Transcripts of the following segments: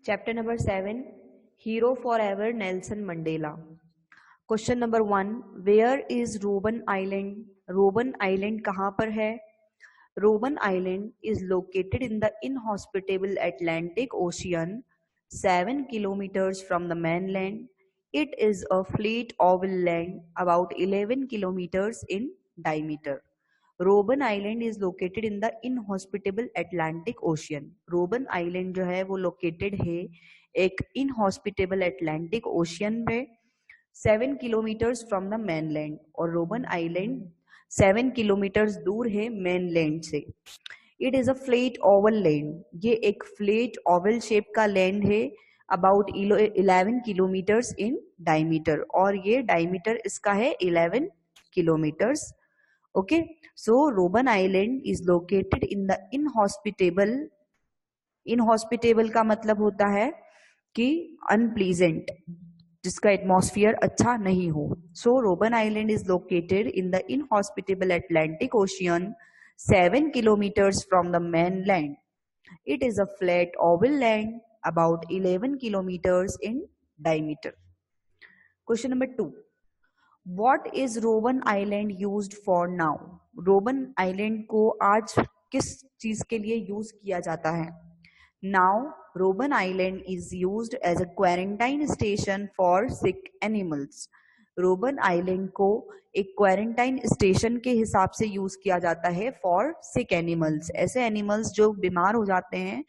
Chapter number 7, Hero Forever Nelson Mandela. Question number 1, Where is Robben Island? Robben Island कहाँ पर है? Robben Island is located in the inhospitable Atlantic Ocean, 7 kilometers from the mainland. It is a flat oval land about 11 kilometers in diameter. Robben island is located in the inhospitable Atlantic ocean. Robben island जो है वो located है एक inhospitable Atlantic ocean में 7 kilometres from the mainland. और robin island 7 kilometres दूर है mainland से. It is a flat Oval land. ये एक फ्लैट ओवल शेप का लैंड है अबाउट 11 किलोमीटर्स इन डायमीटर. और ये डायमीटर इसका है 11 kilometres. Okay, so Robben Island is located in the inhospitable. Inhospitable का मतलब होता है कि unpleasant, जिसका एटमॉस्फेयर अच्छा नहीं हो. So Robben Island is located in the inhospitable Atlantic Ocean, 7 kilometers from the mainland. It is a flat oval land about 11 kilometers in diameter. Question number 2. What is Robben Island used for now? Robben Island को आज किस चीज के लिए use किया जाता है? Now Robben Island is used as a quarantine station for sick animals. Robben Island को एक क्वारंटाइन स्टेशन के हिसाब से यूज किया जाता है फॉर सिक एनिमल्स. ऐसे एनिमल्स जो बीमार हो जाते हैं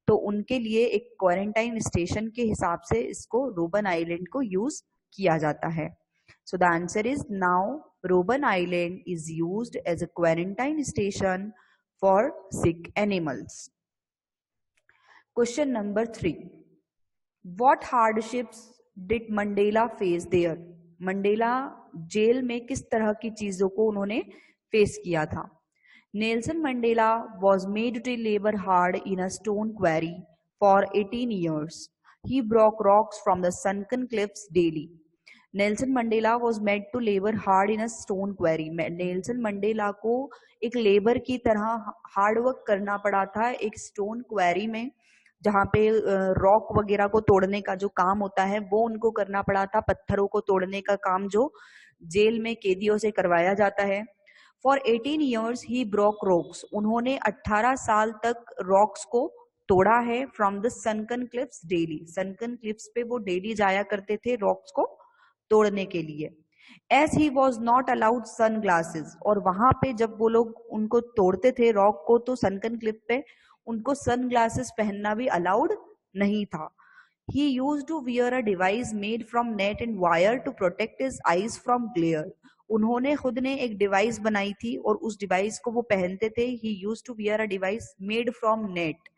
तो उनके लिए एक क्वारंटाइन स्टेशन के हिसाब से इसको रोबन आइलैंड को यूज किया जाता है. So the answer is now Robben Island is used as a quarantine station for sick animals. Question number 3. What hardships did Mandela face there? Mandela jail में किस तरह की चीजों को उन्होंने फेस किया था? Nelson Mandela was made to labor hard in a stone quarry for 18 years. He broke rocks from the sunken cliffs daily. Nelson Mandela was made to labour hard in a stone quarry. Nelson Mandela को एक labour की तरह hard work करना पड़ा था एक stone query में, जहाँ पे रॉक वगैरह को तोड़ने का जो काम होता है वो उनको करना पड़ा था. पत्थरों को तोड़ने का काम जो जेल में कैदियों से करवाया जाता है. For 18 years he broke rocks. उन्होंने 18 साल तक रॉक्स को तोड़ा है from the सनकन cliffs daily. सनकन cliffs पे वो डेली जाया करते थे रॉक्स को तोड़ने के लिए. As he was not allowed sunglasses. और वहां पे जब वो लोग उनको तोड़ते थे रॉक को तो सनकन क्लिफ पे उनको सन ग्लासेस पहनना भी अलाउड नहीं था. He used to wear a device made from net and wire to protect his eyes from glare. उन्होंने खुद ने एक डिवाइस बनाई थी और उस डिवाइस को वो पहनते थे. He used to wear a device made from net.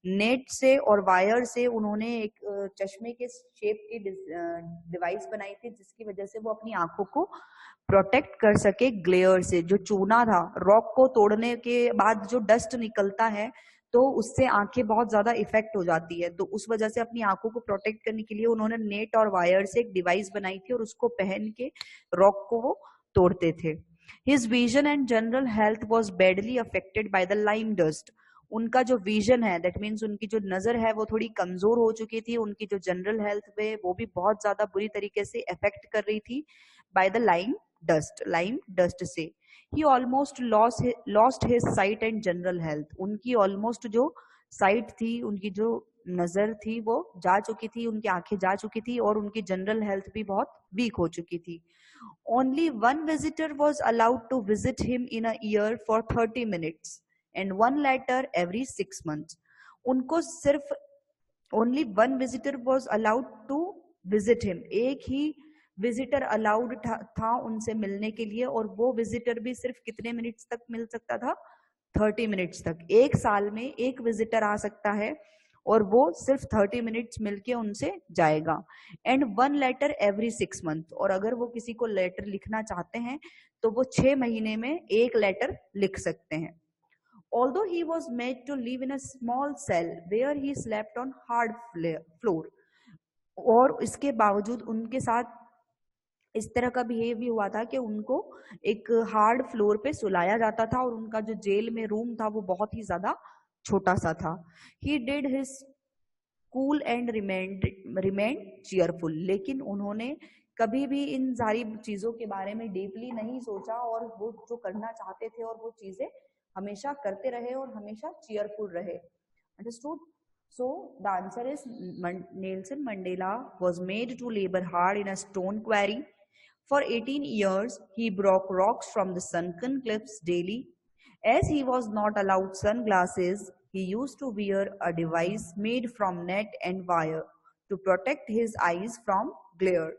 Net से और वायर से उन्होंने एक चश्मे के शेप की डिवाइस बनाई थी जिसकी वजह से वो अपनी आंखों को प्रोटेक्ट कर सके ग्लेयर से. जो चूना था रॉक को तोड़ने के बाद जो डस्ट निकलता है तो उससे आंखें बहुत ज्यादा इफेक्ट हो जाती है, तो उस वजह से अपनी आंखों को प्रोटेक्ट करने के लिए उन्होंने नेट और वायर से एक डिवाइस बनाई थी और उसको पहन के रॉक को वो तोड़ते थे. His vision and general health was badly affected by the lime dust. उनका जो विजन है दैट मीन्स उनकी जो नजर है वो थोड़ी कमजोर हो चुकी थी. उनकी जो जनरल हेल्थ पे वो भी बहुत ज्यादा बुरी तरीके से अफेक्ट कर रही थी बाय द लाइम डस्ट से. He almost lost his sight and general health. उनकी ऑलमोस्ट जो साइट थी, उनकी जो नजर थी वो जा चुकी थी, उनकी आंखें जा चुकी थी और उनकी जनरल हेल्थ भी बहुत वीक हो चुकी थी. Only one visitor was allowed to visit him in a year for 30 minutes and one letter every 6 months. उनको सिर्फ only one visitor was allowed to visit him. एक ही विजिटर अलाउड था उनसे मिलने के लिए और वो विजिटर भी सिर्फ कितने मिनट्स तक मिल सकता था? 30 मिनट्स तक. एक साल में एक विजिटर आ सकता है और वो सिर्फ 30 मिनट्स मिलके उनसे जाएगा. And 1 letter every 6 months. और अगर वो किसी को लेटर लिखना चाहते हैं तो वो 6 महीने में एक लेटर लिख सकते हैं. Although he was made to live in a small cell where he slept on hard floor. और इसके बावजूद उनके साथ इस तरह का बिहेव भी हुआ था कि उनको एक हार्ड फ्लोर पे सुलाया जाता था और उनका जो जेल में रूम था वो बहुत ही ज्यादा छोटा सा था. He did his cool and remained cheerful. लेकिन उन्होंने कभी भी इन सारी चीजों के बारे में डीपली नहीं सोचा और वो जो करना चाहते थे और वो चीजें हमेशा करते रहे और हमेशा cheerful रहे. Understood? So the answer is Nelson Mandela was made to labor hard in a stone quarry. For 18 years, he broke rocks from the sunken cliffs daily. As he was not allowed sunglasses, he used to wear a device made from net and wire to protect his eyes from glare.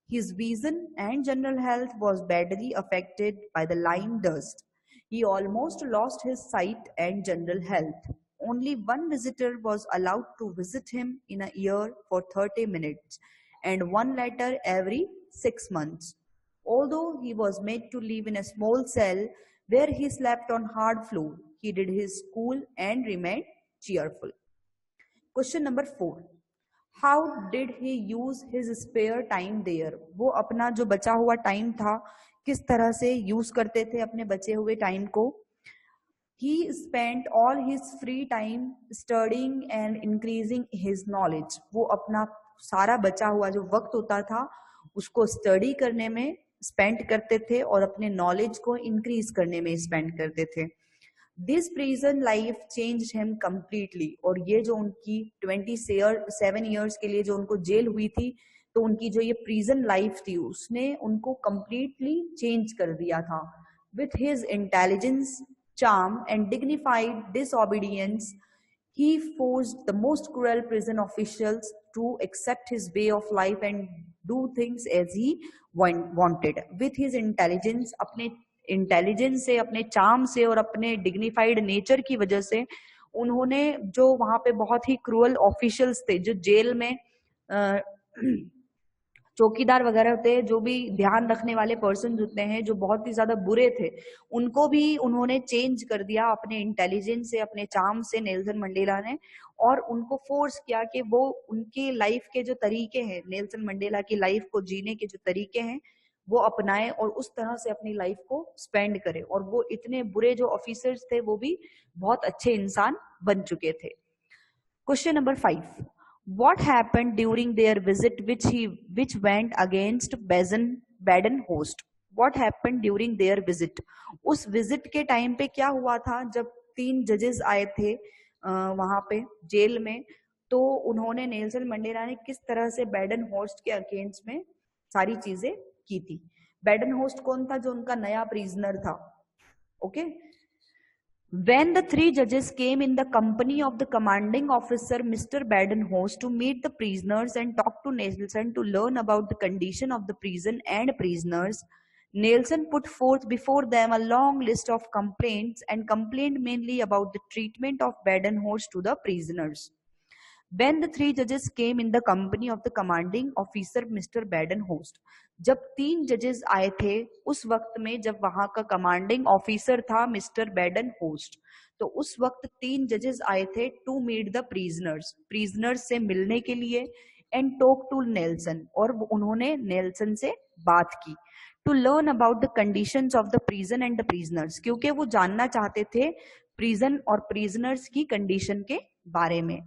His vision and general health was badly affected by the lime dust. He almost lost his sight and general health. Only one visitor was allowed to visit him in a year for 30 minutes, and one letter every 6 months. Although he was made to live in a small cell where he slept on hard floor, he did his school and remained cheerful. Question number 4. How did he use his spare time there? वो अपना जो बचा हुआ time था किस तरह से use करते थे अपने बचे हुए टाइम को? He spent all his free time studying and increasing his knowledge. वो अपना सारा बचा हुआ जो वक्त होता था उसको स्टडी करने में स्पेंड करते थे और अपने नॉलेज को इंक्रीज करने में स्पेंड करते थे. This prison life changed him completely. और ये जो उनकी 27 ईयर्स के लिए जो उनको जेल हुई थी तो उनकी जो ये प्रिजन लाइफ थी उसने उनको कंप्लीटली चेंज कर दिया था. With his intelligence, charm and dignified disobedience, he forced the most cruel prison officials to accept his way of life and do things as he wanted. With his intelligence, अपने intelligence से, अपने charm से और अपने dignified nature की वजह से उन्होंने जो वहां पे बहुत ही क्रूअल ऑफिशियल्स थे, जो जेल में चौकीदार वगैरह होते हैं, जो भी ध्यान रखने वाले पर्सन होते हैं, जो बहुत ही ज्यादा बुरे थे, उनको भी उन्होंने चेंज कर दिया अपने इंटेलिजेंस से, अपने चार्म से नेल्सन मंडेला ने, और उनको फोर्स किया कि वो उनकी लाइफ के जो तरीके हैं, नेल्सन मंडेला की लाइफ को जीने के जो तरीके हैं वो अपनाए और उस तरह से अपनी लाइफ को स्पेंड करे. और वो इतने बुरे जो ऑफिसर्स थे वो भी बहुत अच्छे इंसान बन चुके थे. Question number 5. What happened during their visit which went against Badenhorst? What happened during their visit? उस विजिट के टाइम पे क्या हुआ था जब 3 जजेस आए थे वहां पे जेल में, तो उन्होंने नेल्सन मंडेला ने किस तरह से बैडनहॉर्स्ट के अगेंस्ट में सारी चीजें की थी. बैडनहॉर्स्ट कौन था? जो उनका नया प्रिजनर था. Okay. When the 3 judges came in the company of the commanding officer, Mr. Badenhorst, to meet the prisoners and talk to Nelson to learn about the condition of the prison and prisoners, Nelson put forth before them a long list of complaints and complained mainly about the treatment of Badenhorst to the prisoners. When the 3 judges came in the company of the commanding officer, Mr. Badenhorst, जब 3 जजेस आए थे उस वक्त में जब वहां का कमांडिंग ऑफिसर था मिस्टर बैडनहॉर्स्ट, तो उस वक्त 3 जजेस आए थे टू मीट द प्रिजनर्स से मिलने के लिए, एंड टॉक टू नेल्सन, और उन्होंने नेल्सन से बात की, to learn about the conditions of the prison and the prisoners, क्योंकि वो जानना चाहते थे प्रिजन और प्रिजनर्स की कंडीशन के बारे में.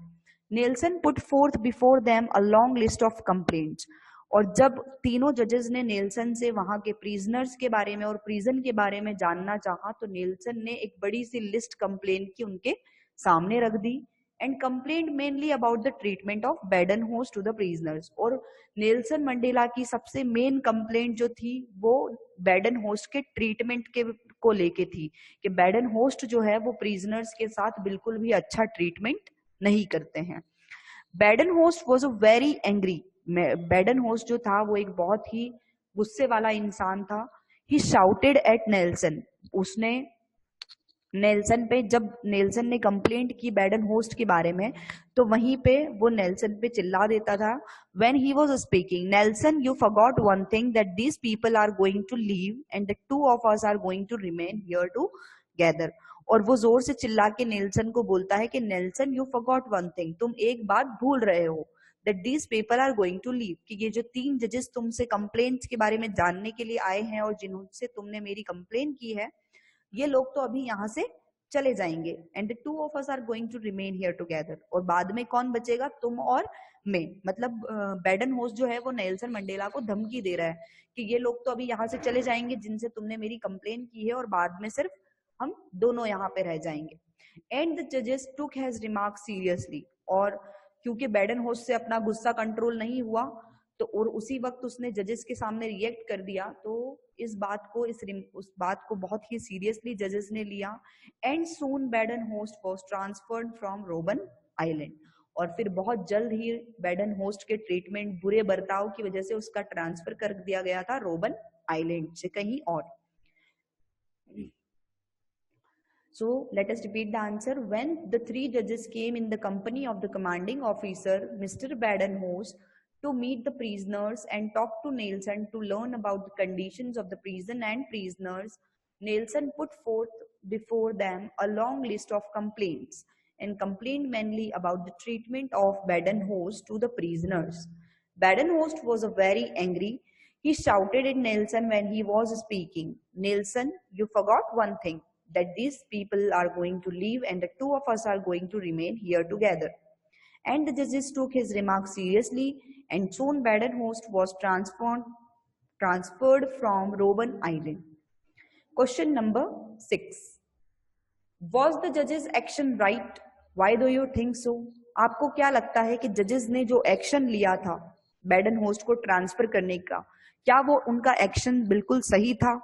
Nelson put fourth before them a long list of complaints. और जब तीनों जजेस ने नेल्सन से वहां के प्रिजनर्स के बारे में और प्रिजन के बारे में जानना चाहा, तो नेल्सन ने एक बड़ी सी लिस्ट कंप्लेंट की उनके सामने रख दी, and complaint mainly about the treatment of Badenhorst to the prisoners. और नेल्सन मंडेला की सबसे मेन कंप्लेंट जो थी वो बैडनहॉर्स्ट के ट्रीटमेंट के को लेके थी, कि बैडनहॉर्स्ट जो है वो प्रिजनर्स के साथ बिल्कुल भी अच्छा ट्रीटमेंट नहीं करते हैं. बैडनहॉर्स्ट वाज अ वेरी एंग्री. बैडनहॉर्स्ट जो था वो एक बहुत ही गुस्से वाला इंसान था. ही शाउटेड एट नेल्सन. उसने नेल्सन पे, जब नेल्सन ने कंप्लेंट की बैडनहॉर्स्ट के बारे में, तो वहीं पे वो नेल्सन पे चिल्ला देता था. When he was speaking, Nelson, you forgot one thing, that these people are going to leave and the 2 of us are going to remain here together. और वो जोर से चिल्ला के नेल्सन को बोलता है कि Nelson, you forgot one thing, तुम एक बात भूल रहे हो, that these people are going to leave, कि ये जो 3 जजेस तुमसे कंप्लेंट्स के बारे में जानने के लिए आए हैं और जिनसे तुमने मेरी कंप्लेंट की है, ये लोग तो अभी यहाँ से चले जाएंगे and the two of us are going to remain here together, और बाद में कौन बचेगा, तुम और मैं। मतलब बैडन होस्ट जो है वो नेल्सन मंडेला को धमकी दे रहा है कि ये लोग तो अभी यहाँ से चले जाएंगे जिनसे तुमने मेरी कंप्लेन की है, और बाद में सिर्फ हम दोनों यहाँ पे रह जाएंगे। एंड द जजेस टुक हिज रिमार्क सीरियसली, और क्योंकि बैडन होस्ट से अपना गुस्सा कंट्रोल नहीं हुआ तो और उसी वक्त उसने जजेस के सामने रिएक्ट कर दिया, तो इस बात को बहुत ही सीरियसली जजेस ने लिया। And soon Badenhorst was transferred from Robben island, और फिर बहुत जल्द ही बैडन होस्ट के ट्रीटमेंट, बुरे बर्ताव की वजह से उसका ट्रांसफर कर दिया गया था रोबन आइलैंड से कहीं और। So let us repeat the answer. When the three judges came in the company of the commanding officer, Mr. Badenhorst, to meet the prisoners and talk to Nelson to learn about the conditions of the prison and prisoners, Nelson put forth before them a long list of complaints and complained mainly about the treatment of Badenhorst to the prisoners. Badenhorst was very angry. He shouted at Nelson when he was speaking, "Nelson, you forgot one thing, that these people are going to leave and the two of us are going to remain here together." And the judges took his remarks seriously, and soon Badenhorst was transferred from Robben Island. Question number 6. Was the judges' action right? Why do you think so? आपको क्या लगता है कि जजेस ने जो action लिया था बैडनहोस्ट को ट्रांसफर करने का, क्या वो उनका एक्शन बिल्कुल सही था?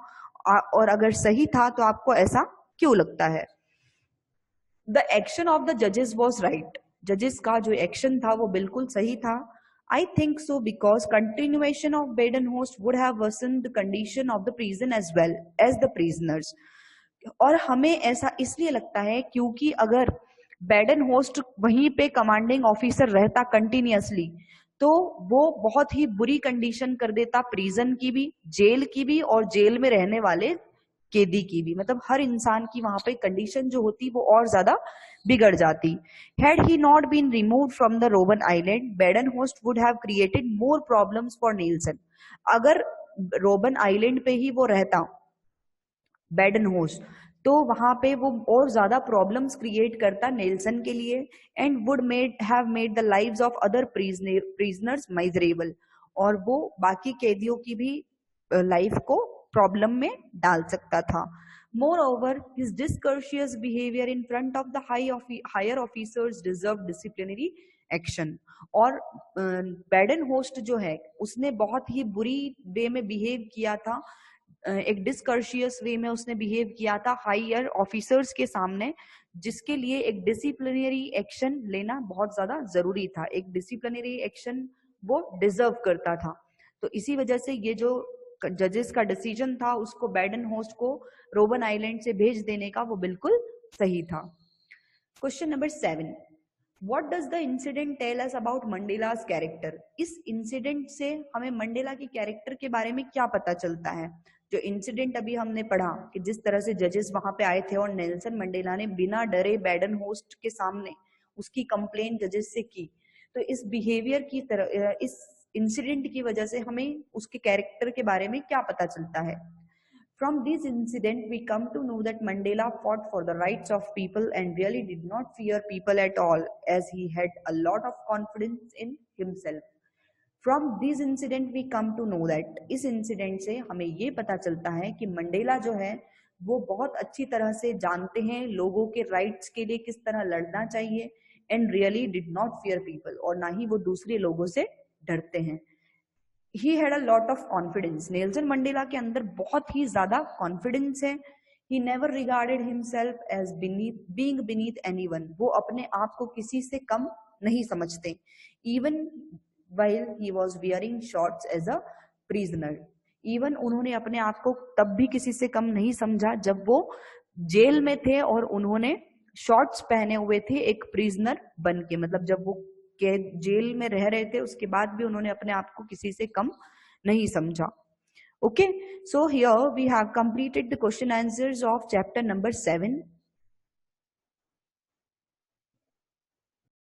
और अगर सही था तो आपको ऐसा क्यों लगता है? द एक्शन ऑफ द जजेस वॉज राइट, जजेस का जो एक्शन था वो बिल्कुल सही था। I think so because continuation of Badenhorst would have worsened the condition of the prison as well as the prisoners. और हमें ऐसा इसलिए लगता है क्योंकि अगर बैडनहोस्ट वहीं पे कमांडिंग ऑफिसर रहता कंटिन्यूअसली तो वो बहुत ही बुरी कंडीशन कर देता प्रिजन की भी, जेल की भी, और जेल में रहने वाले कैदी की भी। मतलब हर इंसान की वहां पे कंडीशन जो होती वो और ज्यादा बिगड़ जाती। Had he not been removed from the Robben Island, Badenhorst would have created more problems for Nelson. अगर रोबन आइलैंड पे ही वो रहता बैडनहोस्ट तो वहां पे वो और ज्यादा प्रॉब्लम्स क्रिएट करता नेल्सन के लिए, and would have made the lives of other prisoners miserable, और वो बाकी कैदियों की भी लाइफ को प्रॉब्लम में डाल सकता था। Moreover, his discourteous behavior in front of the higher officers deserved disciplinary action. और बैडनहोस्ट जो है उसने बहुत ही बुरी वे में बिहेव किया था, एक डिस्कर्शियस वे में उसने बिहेव किया था हायर ऑफिसर्स के सामने, जिसके लिए एक डिसिप्लिनरी एक्शन लेना बहुत ज्यादा जरूरी था। एक डिसिप्लिनरी एक्शन वो डिजर्व करता था। तो इसी वजह से ये जो जजेस का डिसीजन था उसको बैडनहोस्ट को रोबन आइलैंड से भेज देने का वो बिल्कुल सही था। Question number 7. What does the incident tell us about मंडेला's character? इस इंसिडेंट से हमें मंडेला की कैरेक्टर के बारे में क्या पता चलता है? जो इंसिडेंट अभी हमने पढ़ा कि जिस तरह से जजेस वहां पे आए थे और नेल्सन मंडेला ने बिना डरे बैडनहोस्ट के सामने उसकी कंप्लेन जजेस से की, तो इस बिहेवियर की तरह इस इंसिडेंट की वजह से हमें उसके कैरेक्टर के बारे में क्या पता चलता है? From this incident, we come to know that Mandela fought for the rights of people and really did not fear people at all, as he had a lot of confidence in himself. From this incident, we come to know that इस incident से हमें ये पता चलता है कि Mandela जो है वो बहुत अच्छी तरह से जानते हैं लोगों के राइट्स के लिए किस तरह लड़ना चाहिए, and really did not fear people, और ना ही वो दूसरे लोगों से डरते हैं। He had a lot of confidence. Nelson Mandela के अंदर बहुत ही ज्यादा कॉन्फिडेंस है। He never regarded himself as being beneath anyone. वो अपने आप को किसी से कम नहीं समझते। Even while he was wearing shorts as a prisoner. Even उन्होंने अपने आप को तब भी किसी से कम नहीं समझा जब वो जेल में थे और उन्होंने शॉर्ट्स पहने हुए थे एक प्रिजनर बन के। मतलब जब वो के जेल में रह रहे थे उसके बाद भी उन्होंने अपने आप को किसी से कम नहीं समझा। Okay, so here we have completed the question answers of chapter number 7।